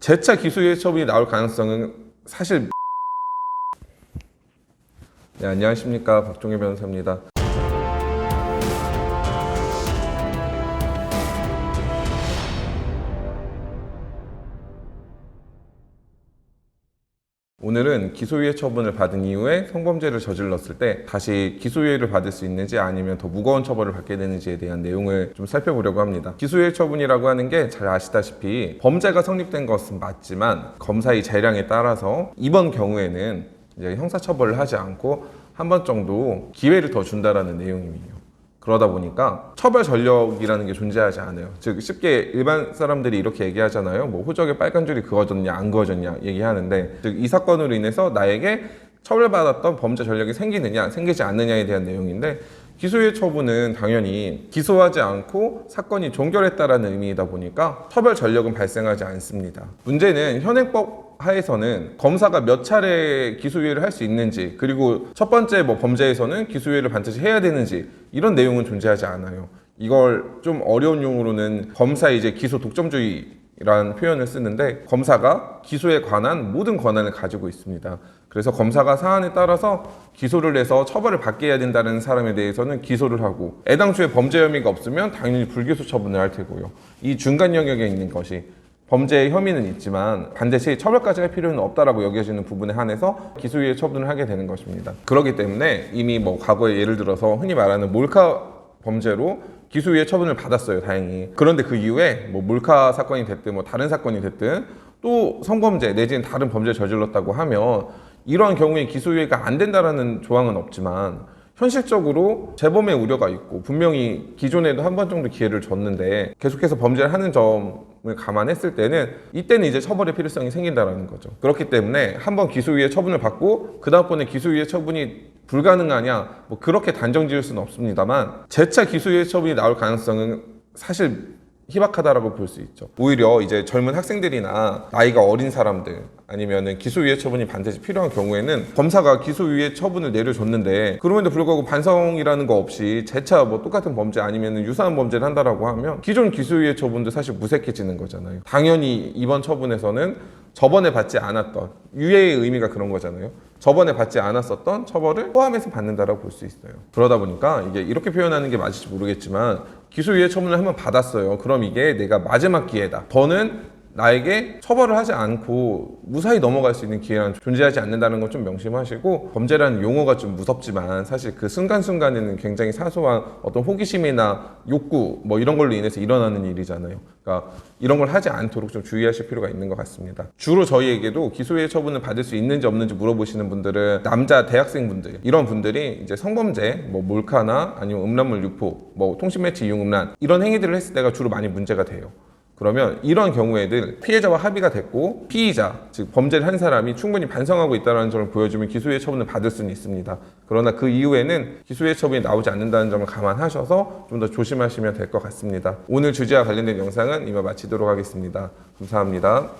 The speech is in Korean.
재차 기소유예 처분이 나올 가능성은 사실 네, 안녕하십니까, 박종일 변호사입니다. 오늘은 기소유예 처분을 받은 이후에 성범죄를 저질렀을 때 다시 기소유예를 받을 수 있는지 아니면 더 무거운 처벌을 받게 되는지에 대한 내용을 좀 살펴보려고 합니다. 기소유예 처분이라고 하는 게 잘 아시다시피 범죄가 성립된 것은 맞지만 검사의 재량에 따라서 이번 경우에는 이제 형사처벌을 하지 않고 한 번 정도 기회를 더 준다라는 내용이에요. 그러다 보니까 처벌 전력이라는 게 존재하지 않아요. 즉 쉽게 일반 사람들이 이렇게 얘기하잖아요. 뭐 호적에 빨간 줄이 그어졌냐 안 그어졌냐 얘기하는데, 즉 이 사건으로 인해서 나에게 처벌받았던 범죄 전력이 생기느냐 생기지 않느냐에 대한 내용인데, 기소유예 처분은 당연히 기소하지 않고 사건이 종결했다라는 의미이다 보니까 처벌 전력은 발생하지 않습니다. 문제는 현행법 하에서는 검사가 몇 차례 기소유예를 할 수 있는지, 그리고 첫 번째 범죄에서는 기소유예를 반드시 해야 되는지, 이런 내용은 존재하지 않아요. 이걸 좀 어려운 용어로는 검사의 이제 기소 독점주의라는 표현을 쓰는데, 검사가 기소에 관한 모든 권한을 가지고 있습니다. 그래서 검사가 사안에 따라서 기소를 해서 처벌을 받게 해야 된다는 사람에 대해서는 기소를 하고, 애당초에 범죄 혐의가 없으면 당연히 불기소 처분을 할 테고요. 이 중간 영역에 있는 것이 범죄의 혐의는 있지만 반드시 처벌까지 할 필요는 없다라고 여겨지는 부분에 한해서 기소유예 처분을 하게 되는 것입니다. 그렇기 때문에 이미 과거에 예를 들어서 흔히 말하는 몰카 범죄로 기소유예 처분을 받았어요, 다행히. 그런데 그 이후에 몰카 사건이 됐든 다른 사건이 됐든 또 성범죄 내지는 다른 범죄를 저질렀다고 하면 이러한 경우에 기소유예가 안 된다라는 조항은 없지만, 현실적으로 재범의 우려가 있고 분명히 기존에도 한 번 정도 기회를 줬는데 계속해서 범죄를 하는 점을 감안했을 때는 이때는 이제 처벌의 필요성이 생긴다는 거죠. 그렇기 때문에 한 번 기소유예 처분을 받고 그 다음번에 기소유예 처분이 불가능하냐 그렇게 단정 지을 수는 없습니다만, 재차 기소유예 처분이 나올 가능성은 사실 희박하다라고 볼 수 있죠. 오히려 이제 젊은 학생들이나 나이가 어린 사람들, 아니면은 기소유예 처분이 반드시 필요한 경우에는 검사가 기소유예 처분을 내려줬는데 그럼에도 불구하고 반성이라는 거 없이 재차 똑같은 범죄 아니면 유사한 범죄를 한다라고 하면 기존 기소유예 처분도 사실 무색해지는 거잖아요. 당연히 이번 처분에서는 저번에 받지 않았던, 유예의 의미가 그런 거잖아요. 저번에 받지 않았었던 처벌을 포함해서 받는다라고 볼 수 있어요. 그러다 보니까 이게 이렇게 표현하는 게 맞을지 모르겠지만, 기소유예 처분을 한번 받았어요. 그럼 이게 내가 마지막 기회다. 더는 나에게 처벌을 하지 않고 무사히 넘어갈 수 있는 기회는 존재하지 않는다는 건 좀 명심하시고, 범죄라는 용어가 좀 무섭지만 사실 그 순간순간에는 굉장히 사소한 어떤 호기심이나 욕구 이런 걸로 인해서 일어나는 일이잖아요. 그러니까 이런 걸 하지 않도록 좀 주의하실 필요가 있는 것 같습니다. 주로 저희에게도 기소유예 처분을 받을 수 있는지 없는지 물어보시는 분들은 남자 대학생분들, 이런 분들이 이제 성범죄, 몰카나 아니면 음란물 유포, 통신매체 이용 음란, 이런 행위들을 했을 때가 주로 많이 문제가 돼요. 그러면 이런 경우에는 피해자와 합의가 됐고 피의자, 즉 범죄를 한 사람이 충분히 반성하고 있다는 점을 보여주면 기소유예 처분을 받을 수는 있습니다. 그러나 그 이후에는 기소유예 처분이 나오지 않는다는 점을 감안하셔서 좀 더 조심하시면 될 것 같습니다. 오늘 주제와 관련된 영상은 이만 마치도록 하겠습니다. 감사합니다.